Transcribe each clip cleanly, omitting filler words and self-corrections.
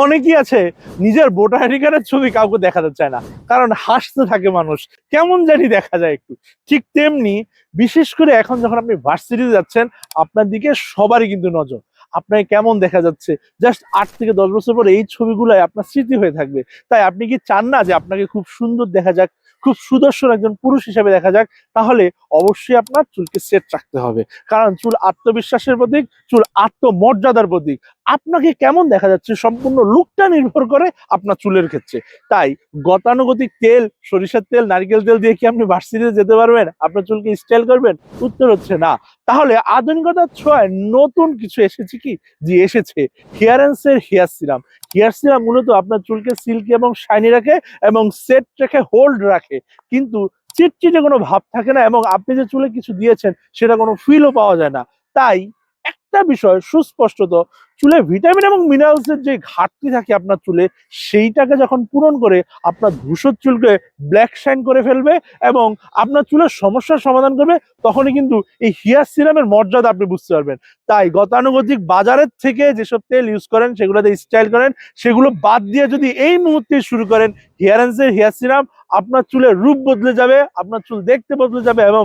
অনেকেই আছে নিজের ভোটার আইডি কার্ডের ছবি কাউকে দেখাতে চায় না, কারণ হাসতে থাকে মানুষ, কেমন জানি দেখা যায় একটু। ঠিক তেমনি বিশেষ করে এখন যখন আপনি ভার্সিটিতে যাচ্ছেন, আপনার দিকে সবারই কিন্তু নজর। আপনাকে কেমন দেখা যাচ্ছে, জাস্ট 8 থেকে 10 বছর পরে এই ছবিগুলাই আপনার স্মৃতি হয়ে থাকবে। তাই আপনি কি চান না যে আপনাকে খুব সুন্দর দেখা যাক, খুব সুদর্শন একজন পুরুষ হিসেবে দেখা যাক? তাহলে অবশ্যই আপনার চুলকে সেট রাখতে হবে, কারণ চুল আত্মবিশ্বাসের প্রতীক, চুল আত্মমর্যাদার প্রতীক। আপনাকে কেমন দেখা যাচ্ছে সম্পূর্ণ লুকটা নির্ভর করে আপনার চুলের ক্ষেত্রে। তাই গতানুগতিক তেল, সরিষার তেল, নারকেল তেল দিয়ে কি আপনি ভার্সিটিতে যেতে পারবেন? আপনার চুলকে স্টাইল করবেন? উত্তর হচ্ছে না। তাহলে আধুনিকতার ছোঁয়ায় নতুন কিছু এসেছে কি? জি, এসেছে হেয়ারেন্স এর হেয়ার সিরাম। হেয়ার সিরাম মূলত আপনার চুলকে সিল্কি এবং শাইনি রাখে এবং সেট রেখে হোল্ড রাখে, কিন্তু চিটচিটে কোনো ভাব থাকে না, এবং আপনি যে চুলে কিছু দিয়েছেন সেটা কোনো ফিলও পাওয়া যায় না। তাই একটা বিষয় সুস্পষ্টত, চুলে ভিটামিন এবং মিনারেলস এর যে ঘাটতি থাকে আপনার চুলে, সেইটাকে যখন পূরণ করে আপনার ধূসর চুলকে ব্ল্যাক শাইন করে ফেলবে এবং আপনার চুলের সমস্যার সমাধান করবে, তখনই কিন্তু এই হেয়ার সিরামের মর্যাদা আপনি বুঝতে পারবেন। তাই গতানুগতিক বাজারের থেকে যেসব তেল ইউজ করেন, সেগুলোতে স্টাইল করেন, সেগুলো বাদ দিয়ে যদি এই মুহূর্তে শুরু করেন হেয়ারেন্স এর হেয়ার সিরাম, আপনার চুলের রূপ বদলে যাবে, আপনার চুল দেখতে বদলে যাবে এবং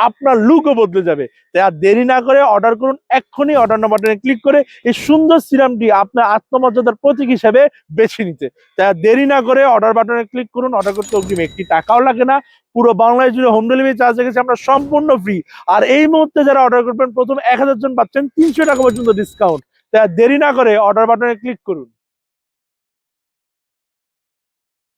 আপনার লুকও বদলে যাবে। তাই আর দেরি না করে অর্ডার করুন, এক্ষুনি অর্ডার নাও বাটনে ক্লিক করে এই সুন্দর সিরামটি আপনার আত্মমর্যাদার প্রতীক হিসেবে বেছে নিতে। তাই আর দেরি না করে অর্ডার বাটনে ক্লিক করুন। অর্ডার করতে অগ্রিম 1 টাকাও লাগে না। পুরো বাংলাদেশ জুড়ে হোম ডেলিভারি চার্জ রেখেছে আমরা সম্পূর্ণ ফ্রি। আর এই মুহূর্তে যারা অর্ডার করবেন প্রথম 1000 জন পাচ্ছেন 300 টাকা পর্যন্ত ডিসকাউন্ট। তাই আর দেরি না করে অর্ডার বাটনে ক্লিক করুন।